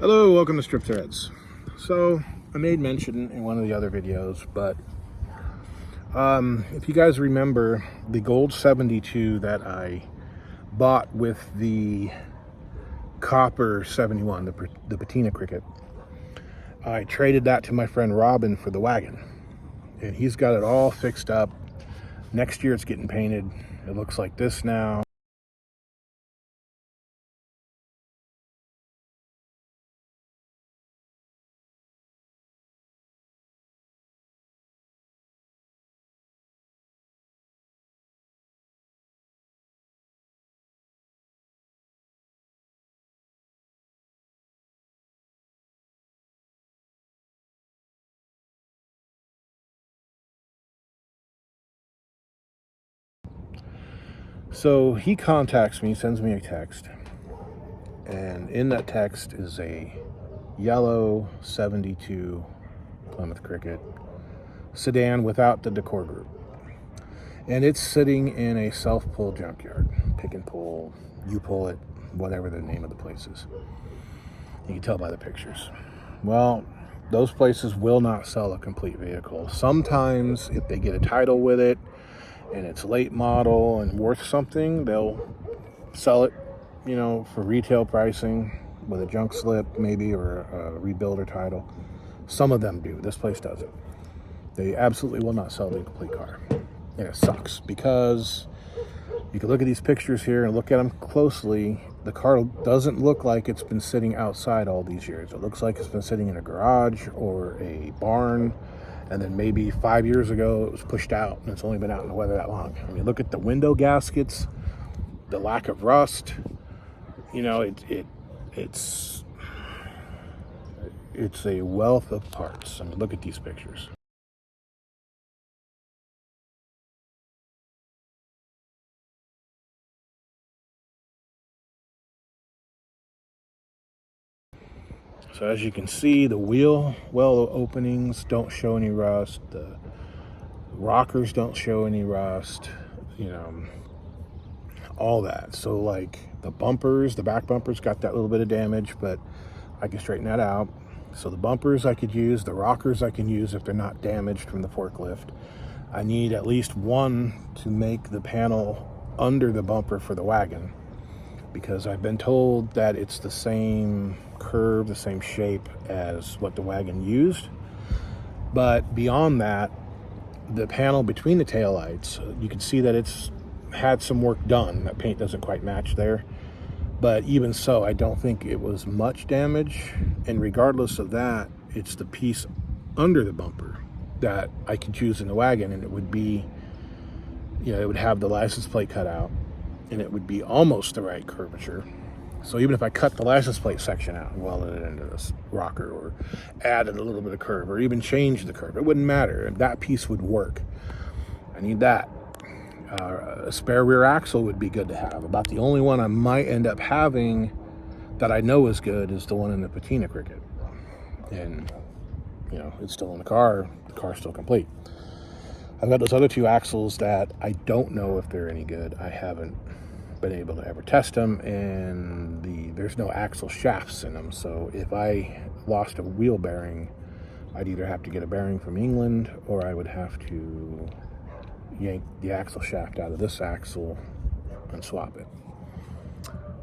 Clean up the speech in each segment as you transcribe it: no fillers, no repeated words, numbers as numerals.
Hello, welcome to Strip Threads. So, I made mention in one of the other videos, but if you guys remember the Gold 72 that I bought with the Copper 71, the patina cricket, I traded that to my friend Robin for the wagon. And he's got it all fixed up. Next year it's getting painted. It looks like this now. So he contacts me, sends me a text, and in that text is a yellow 72 Plymouth Cricket sedan without the decor group. And it's sitting in a self-pull junkyard. Pick and pull, you pull it, whatever the name of the place is. You can tell by the pictures. Well, those places will not sell a complete vehicle. Sometimes if they get a title with it and it's late model and worth something, they'll sell it, for retail pricing with a junk slip maybe, or a rebuilder title. Some of them do. This place doesn't. They absolutely will not sell the complete car. And it sucks because you can look at these pictures here and look at them closely. The car doesn't look like it's been sitting outside all these years. It looks like it's been sitting in a garage or a barn, and then maybe 5 years ago it was pushed out and it's only been out in the weather that long. I mean, look at the window gaskets, the lack of rust. It's a wealth of parts. I mean, look at these pictures. So as you can see, the wheel well openings don't show any rust. The rockers don't show any rust. All that. So like the bumpers, the back bumpers got that little bit of damage, but I can straighten that out. So the bumpers I could use, the rockers I can use if they're not damaged from the forklift. I need at least one to make the panel under the bumper for the wagon, because I've been told that it's the same curve, the same shape as what the wagon used. But beyond that, the panel between the taillights, you can see that it's had some work done. That paint doesn't quite match there. But even so, I don't think it was much damage. And regardless of that, it's the piece under the bumper that I could use in the wagon, and it would be, it would have the license plate cut out, and it would be almost the right curvature. So even if I cut the license plate section out and welded it into this rocker, or added a little bit of curve, or even changed the curve, it wouldn't matter. That piece would work. I need that. A spare rear axle would be good to have. About the only one I might end up having that I know is good is the one in the patina cricket. And, it's still in the car. The car's still complete. I've got those other two axles that I don't know if they're any good. I haven't been able to ever test them, and there's no axle shafts in them. So if I lost a wheel bearing, I'd either have to get a bearing from England, or I would have to yank the axle shaft out of this axle and swap it.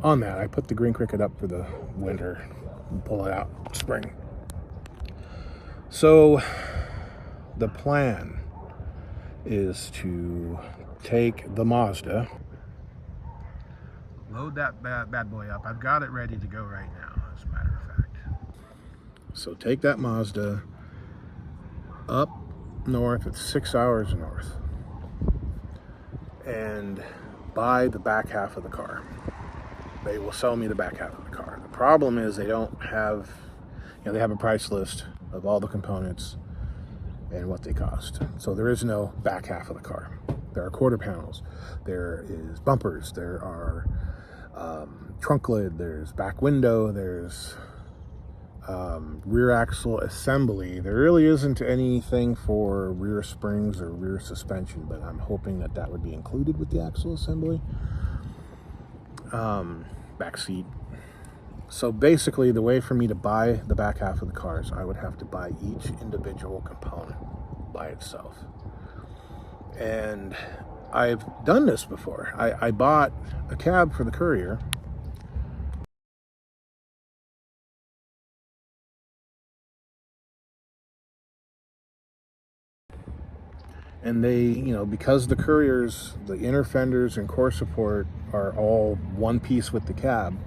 On that, I put the Green Cricket up for the winter and pull it out spring. So the plan is to take the Mazda, load that bad boy up. I've got it ready to go right now, as a matter of fact. So take that Mazda up north, it's 6 hours north, and buy the back half of the car. They will sell me the back half of the car. The problem is they don't have, they have a price list of all the components and what they cost. So there is no back half of the car. There are quarter panels, there is bumpers, there are trunk lid, there's back window, there's rear axle assembly. There really isn't anything for rear springs or rear suspension, but I'm hoping that would be included with the axle assembly. Back seat, So basically, the way for me to buy the back half of the cars, I would have to buy each individual component by itself. And I've done this before. I bought a cab for the Courier, and they, because the Couriers, the inner fenders and core support are all one piece with the cab,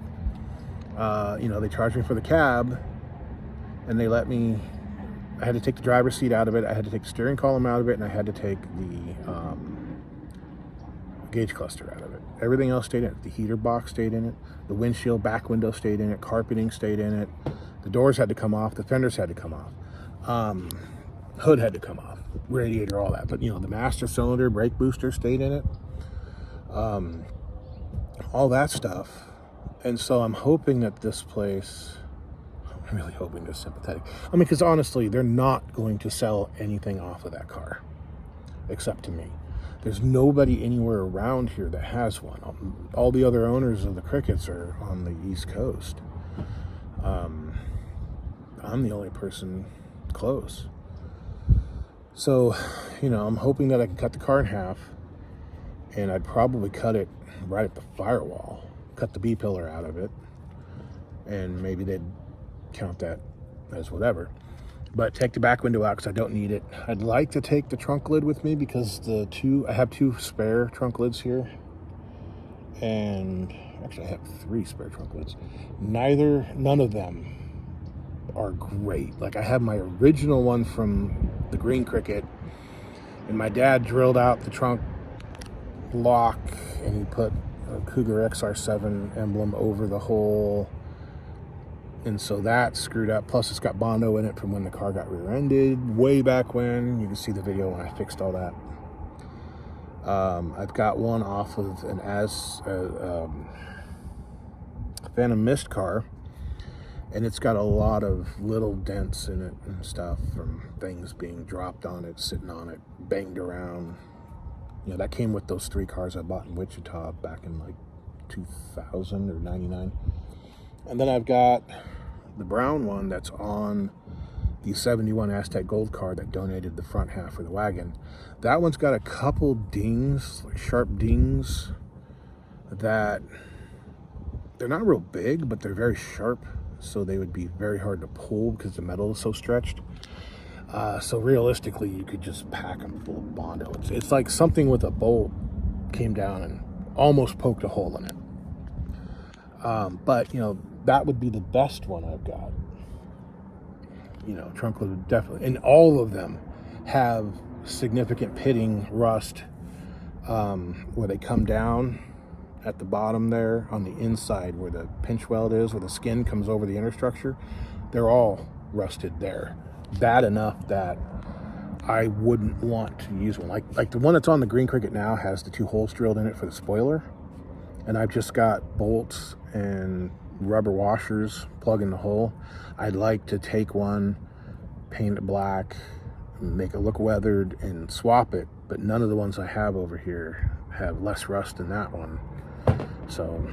they charged me for the cab, and they let me, I had to take the driver's seat out of it, I had to take the steering column out of it, and I had to take the gauge cluster out of it. Everything else stayed in it. The heater box stayed in it, the windshield back window stayed in it, carpeting stayed in it, the doors had to come off, the fenders had to come off, hood had to come off, radiator, all that. But the master cylinder, brake booster stayed in it, all that stuff. And so I'm hoping that this place, I'm really hoping they're sympathetic. I mean, because honestly, they're not going to sell anything off of that car except to me. There's nobody anywhere around here that has one. All the other owners of the Crickets are on the East Coast. I'm the only person close. So, I'm hoping that I can cut the car in half, and I'd probably cut it right at the firewall, cut the B-pillar out of it, and maybe they'd count that as whatever. But take the back window out because I don't need it. I'd like to take the trunk lid with me because I have 2 spare trunk lids here. And actually I have 3 spare trunk lids. None of them are great. Like, I have my original one from the Green Cricket, and my dad drilled out the trunk lock and he put a Cougar XR7 emblem over the hole. And so that screwed up. Plus, it's got Bondo in it from when the car got rear-ended way back when. You can see the video when I fixed all that. I've got one off of an Phantom Mist car, and it's got a lot of little dents in it and stuff from things being dropped on it, sitting on it, banged around. That came with those 3 cars I bought in Wichita back in like 2000 or 99. And then I've got the brown one that's on the 71 Aztec Gold car that donated the front half of the wagon. That one's got a couple dings, like sharp dings, that they're not real big, but they're very sharp, so they would be very hard to pull because the metal is so stretched. So realistically, you could just pack them full of Bondo. It's like something with a bolt came down and almost poked a hole in it. But that would be the best one I've got. Trunk lid would definitely, and all of them have significant pitting rust where they come down at the bottom there on the inside where the pinch weld is, where the skin comes over the inner structure. They're all rusted there, bad enough that I wouldn't want to use one. Like the one that's on the Green Cricket now has the 2 holes drilled in it for the spoiler, and I've just got bolts and rubber washers plugging the hole. I'd like to take one, paint it black, make it look weathered, and swap it, but none of the ones I have over here have less rust than that one. So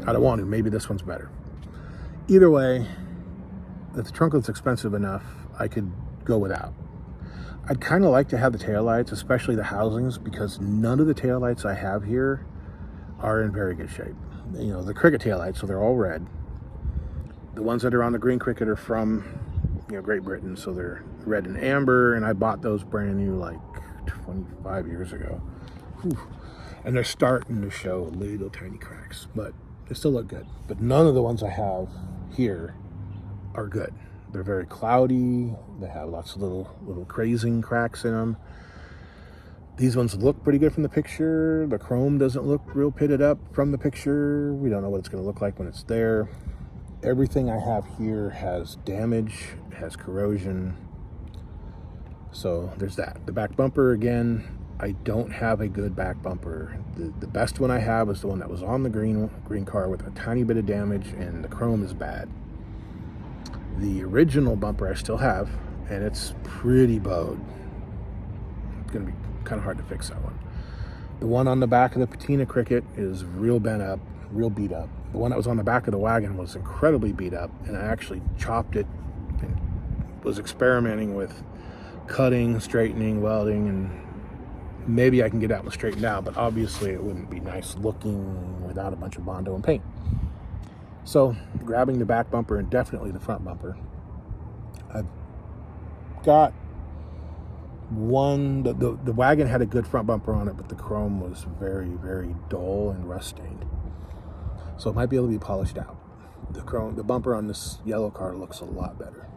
I don't want to. Maybe this one's better. Either way, if the trunk lid's expensive enough, I could go without. I'd kind of like to have the taillights, especially the housings, because none of the taillights I have here are in very good shape. The Cricket taillights, so they're all red. The ones that are on the Green Cricket are from, Great Britain, so they're red and amber, and I bought those brand new like 25 years ago. Whew. And they're starting to show little tiny cracks, but they still look good. But none of the ones I have here are good. They're very cloudy. They have lots of little crazing cracks in them. These ones look pretty good from the picture. The chrome doesn't look real pitted up from the picture. We don't know what it's going to look like when it's there. Everything I have here has damage, has corrosion. So there's that. The back bumper, again, I don't have a good back bumper. The best one I have is the one that was on the green car with a tiny bit of damage, and the chrome is bad. The original bumper I still have, and it's pretty bowed. It's going to be kind of hard to fix that one. The one on the back of the Patina Cricket is real bent up, real beat up. The one that was on the back of the wagon was incredibly beat up, and I actually chopped it and was experimenting with cutting, straightening, welding, and maybe I can get out and straightened out, but obviously it wouldn't be nice looking without a bunch of Bondo and paint. So grabbing the back bumper and definitely the front bumper, I've got one, the wagon had a good front bumper on it, but the chrome was very, very dull and rust stained. So it might be able to be polished out. The bumper on this yellow car looks a lot better.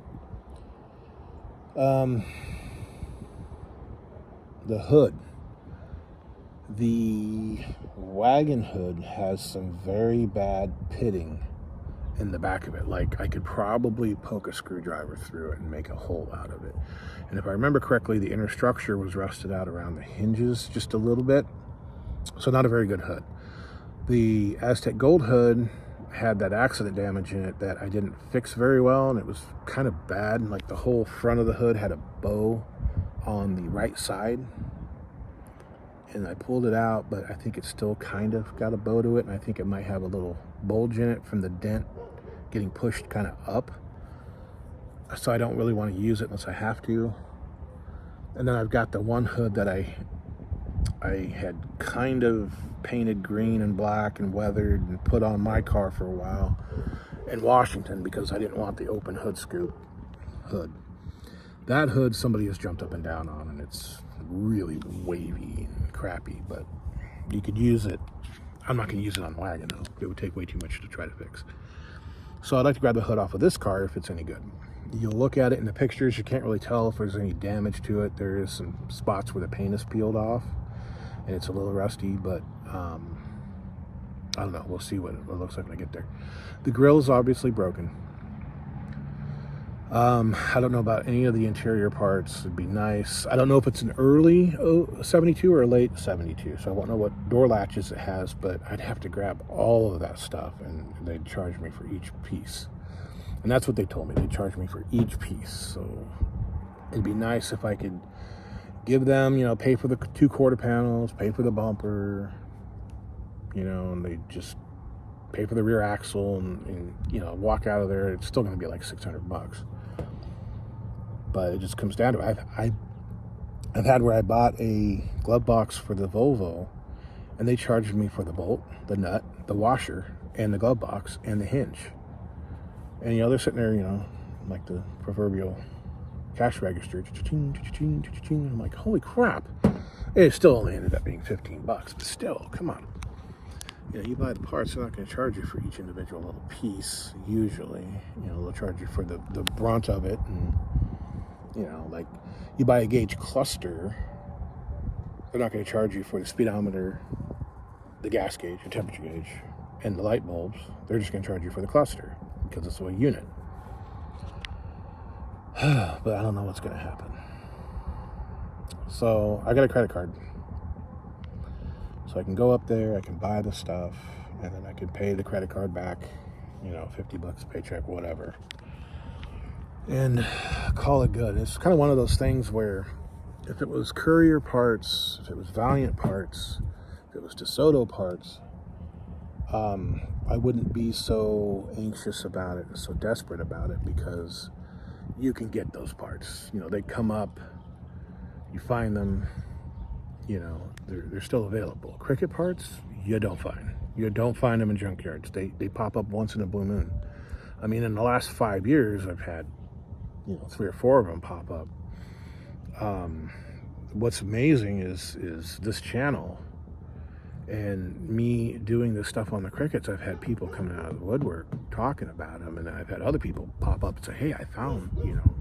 The hood. The wagon hood has some very bad pitting in the back of it. Like, I could probably poke a screwdriver through it and make a hole out of it. And if I remember correctly, the inner structure was rusted out around the hinges just a little bit. So not a very good hood. The Aztec Gold hood had that accident damage in it that I didn't fix very well, and it was kind of bad. Like, the whole front of the hood had a bow on the right side, and I pulled it out, but I think it's still kind of got a bow to it, and I think it might have a little bulge in it from the dent getting pushed kind of up. So I don't really want to use it unless I have to. And then I've got the one hood that I had kind of painted green and black and weathered and put on my car for a while in Washington because I didn't want the open hood scoop hood. That hood somebody has jumped up and down on, and it's really wavy and crappy, but you could use it. I'm not going to use it on the wagon though. It would take way too much to try to fix. So I'd like to grab the hood off of this car if it's any good. You'll look at it in the pictures. You can't really tell if there's any damage to it. There is some spots where the paint is peeled off, and it's a little rusty, but I don't know. We'll see what it looks like when I get there. The grill is obviously broken. I don't know about any of the interior parts. It'd be nice. I don't know if it's an early 72 or a late 72, so I won't know what door latches it has, but I'd have to grab all of that stuff, and they'd charge me for each piece. And that's what they told me. They'd charge me for each piece. So it'd be nice if I could give them, pay for the 2 quarter panels, pay for the bumper, and they just pay for the rear axle and walk out of there. It's still going to be like $600. But it just comes down to it. I've had where I bought a glove box for the Volvo, and they charged me for the bolt, the nut, the washer, and the glove box, and the hinge. And, they're sitting there, like the proverbial cash register. I'm like, holy crap. It still only ended up being $15, but still, come on. You buy the parts, they're not going to charge you for each individual little piece, usually. They'll charge you for the brunt of it. And, like, you buy a gauge cluster, they're not going to charge you for the speedometer, the gas gauge, the temperature gauge, and the light bulbs. They're just going to charge you for the cluster because it's a unit. But I don't know what's going to happen. So I got a credit card. So I can go up there, I can buy the stuff, and then I can pay the credit card back, $50 a paycheck, whatever. And call it good. It's kind of one of those things where if it was Courier parts, if it was Valiant parts, if it was DeSoto parts, I wouldn't be so anxious about it, so desperate about it, because you can get those parts. They come up, you find them, they're still available. Cricket parts, you don't find. You don't find them in junkyards. They pop up once in a blue moon. I mean, in the last 5 years, I've had, 3 or 4 of them pop up. What's amazing is this channel and me doing this stuff on the Crickets. I've had people coming out of the woodwork talking about them, and I've had other people pop up and say, hey, I found,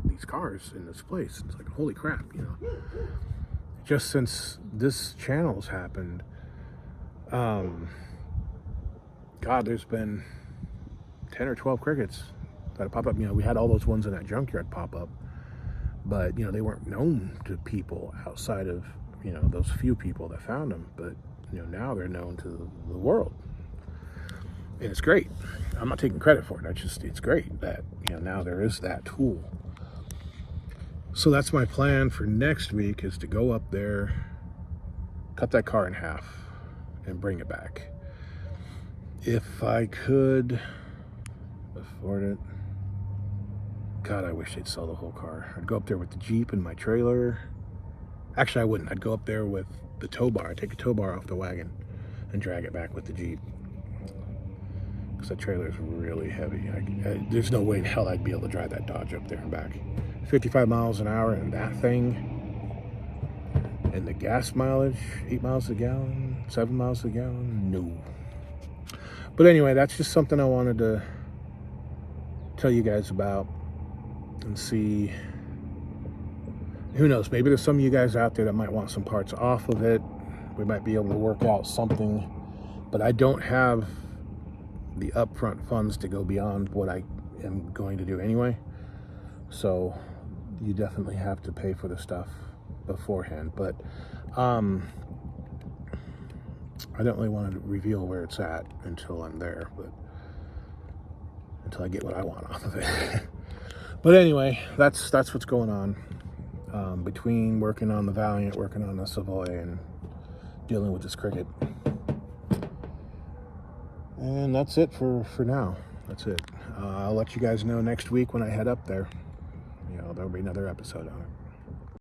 these cars in this place. It's like, holy crap, Just since this channel's happened, God, there's been 10 or 12 Crickets that pop up. We had all those ones in that junkyard pop up, but, they weren't known to people outside of, those few people that found them. But, now they're known to the world. And it's great. I'm not taking credit for it. It's great that, now there is that tool. So that's my plan for next week, is to go up there, cut that car in half, and bring it back. if I could afford it, God, I wish they'd sell the whole car. I'd go up there with the Jeep and my trailer. Actually, I wouldn't. I'd go up there with the tow bar. I'd take a tow bar off the wagon and drag it back with the Jeep. Because the trailer's really heavy. There's no way in hell I'd be able to drive that Dodge up there and back. 55 miles an hour and that thing. And the gas mileage, 8 miles a gallon, 7 miles a gallon, no. But anyway, that's just something I wanted to tell you guys about and see. Who knows, maybe there's some of you guys out there that might want some parts off of it. We might be able to work out something, but I don't have the upfront funds to go beyond what I am going to do anyway. So you definitely have to pay for the stuff beforehand, but I don't really want to reveal where it's at until I'm there, but until I get what I want off of it. But anyway, that's what's going on between working on the Valiant, working on the Savoy, and dealing with this Cricket. And that's it for now. That's it. I'll let you guys know next week when I head up there. There'll be another episode on it.